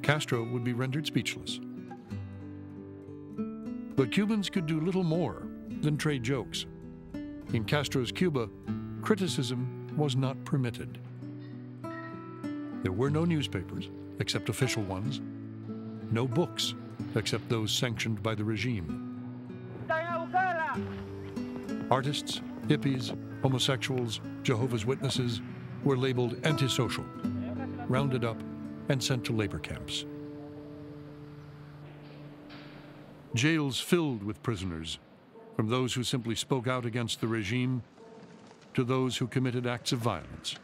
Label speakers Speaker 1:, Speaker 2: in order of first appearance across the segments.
Speaker 1: Castro would be rendered speechless. But Cubans could do little more than trade jokes. In Castro's Cuba, criticism was not permitted. There were no newspapers, except official ones, no books, except those sanctioned by the regime. Artists, hippies, homosexuals, Jehovah's Witnesses were labeled antisocial, rounded up, and sent to labor camps. Jails filled with prisoners, from those who simply spoke out against the regime to those who committed acts of violence.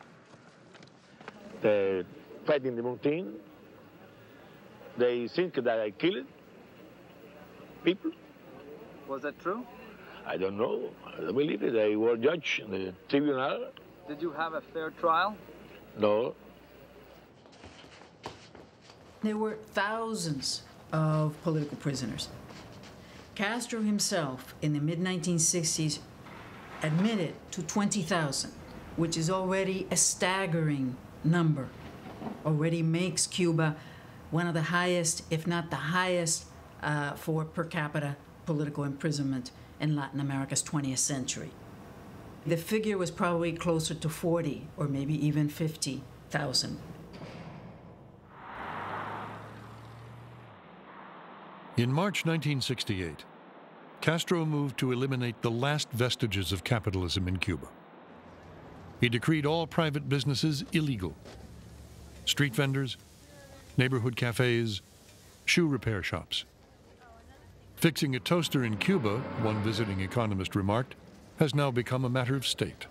Speaker 2: They fighting the mountain. They think that I killed people.
Speaker 3: Was that true?
Speaker 2: I don't know. I don't believe it. I was judge in the tribunal.
Speaker 3: Did you have a fair trial?
Speaker 2: No.
Speaker 4: There were thousands of political prisoners. Castro himself, in the mid-1960s, admitted to 20,000, which is already a staggering number. Already makes Cuba one of the highest, if not the highest, for per capita political imprisonment in Latin America's 20th century. The figure was probably closer to 40 or maybe even 50,000.
Speaker 1: In March 1968, Castro moved to eliminate the last vestiges of capitalism in Cuba. He decreed all private businesses illegal. Street vendors, neighborhood cafes, shoe repair shops. Fixing a toaster in Cuba, one visiting economist remarked, has now become a matter of state.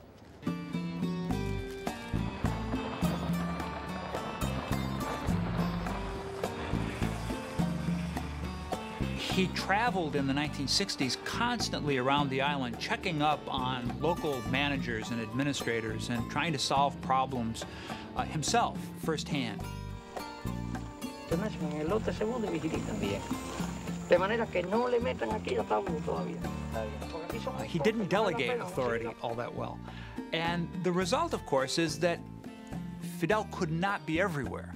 Speaker 5: He traveled in the 1960s constantly around the island, checking up on local managers and administrators and trying to solve problems himself firsthand. He didn't delegate authority all that well. And the result, of course, is that Fidel could not be everywhere.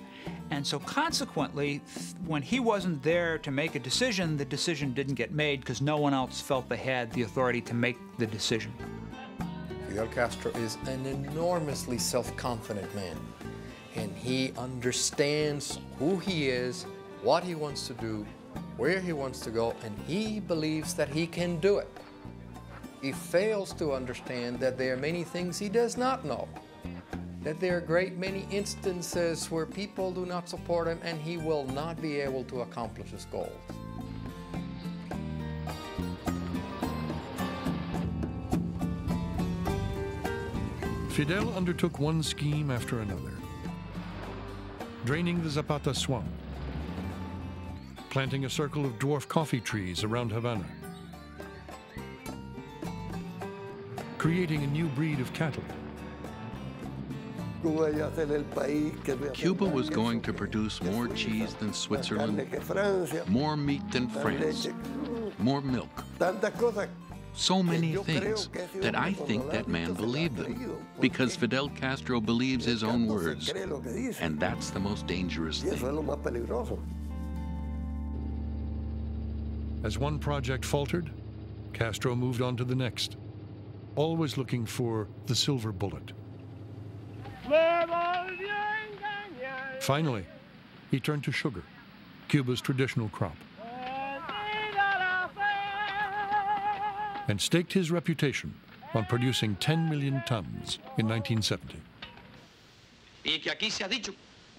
Speaker 5: And so consequently, when he wasn't there to make a decision, the decision didn't get made because no one else felt they had the authority to make the decision.
Speaker 6: Fidel Castro is an enormously self-confident man, and he understands who he is, what he wants to do, where he wants to go, and he believes that he can do it. He fails to understand that there are many things he does not know, that there are a great many instances where people do not support him and he will not be able to accomplish his goals.
Speaker 1: Fidel undertook one scheme after another. Draining the Zapata swamp, planting a circle of dwarf coffee trees around Havana, creating a new breed of cattle.
Speaker 7: Cuba was going to produce more cheese than Switzerland, more meat than France, more milk. So many things that I think that man believed them, because Fidel Castro believes his own words, and that's the most dangerous thing.
Speaker 1: As one project faltered, Castro moved on to the next, always looking for the silver bullet. Finally, he turned to sugar, Cuba's traditional crop, and staked his reputation on producing 10 million tons in 1970.
Speaker 8: Y que aquí se ha dicho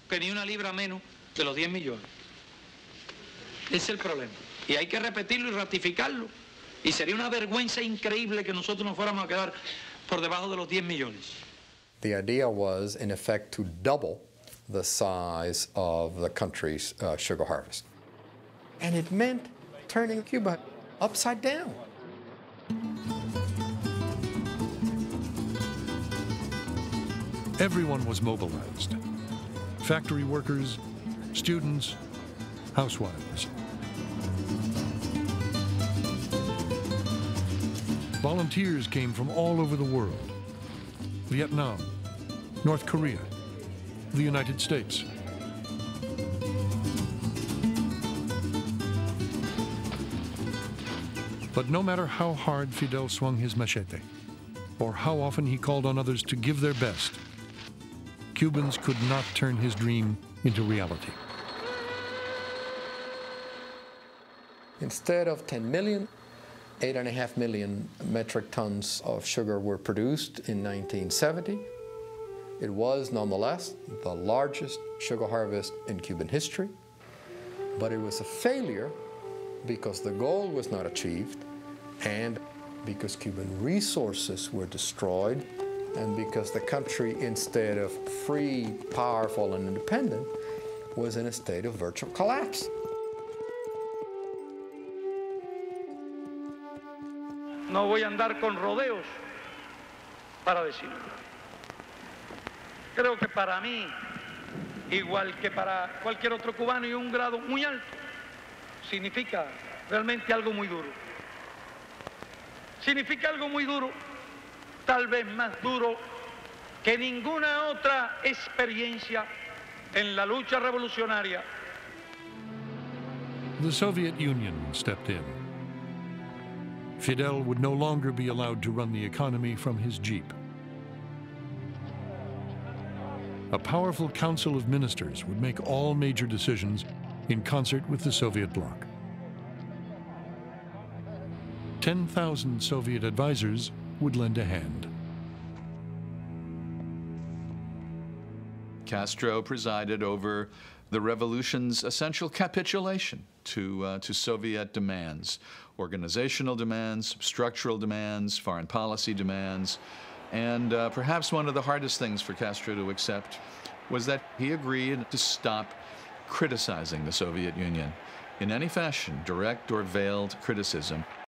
Speaker 8: que ni una libra menos de los 10 millones. Ese es el problema. Y hay que repetirlo y ratificarlo. Y sería una vergüenza increíble que nosotros nos fuéramos a quedar por debajo de los 10 millones.
Speaker 6: The idea was, in effect, to double the size of the country's sugar harvest. And it meant turning Cuba upside down.
Speaker 1: Everyone was mobilized. Factory workers, students, housewives. Volunteers came from all over the world. Vietnam, North Korea, the United States. But no matter how hard Fidel swung his machete, or how often he called on others to give their best, Cubans could not turn his dream into reality.
Speaker 6: Instead of 10 million, 8.5 million metric tons of sugar were produced in 1970. It was nonetheless the largest sugar harvest in Cuban history, but it was a failure because the goal was not achieved and because Cuban resources were destroyed and because the country, instead of free, powerful, and independent, was in a state of virtual collapse.
Speaker 8: No voy a andar con rodeos para decirlo. Creo que para mí, igual que para cualquier otro cubano y un grado muy alto, significa realmente algo muy duro. Significa algo muy duro, tal vez más duro que ninguna otra experiencia en la lucha revolucionaria.
Speaker 1: The Soviet Union stepped in. Fidel would no longer be allowed to run the economy from his Jeep. A powerful council of ministers would make all major decisions in concert with the Soviet bloc. 10,000 Soviet advisors would lend a hand.
Speaker 7: Castro presided over the revolution's essential capitulation to Soviet demands, organizational demands, structural demands, foreign policy demands, and perhaps one of the hardest things for Castro to accept was that he agreed to stop criticizing the Soviet Union in any fashion, direct or veiled criticism.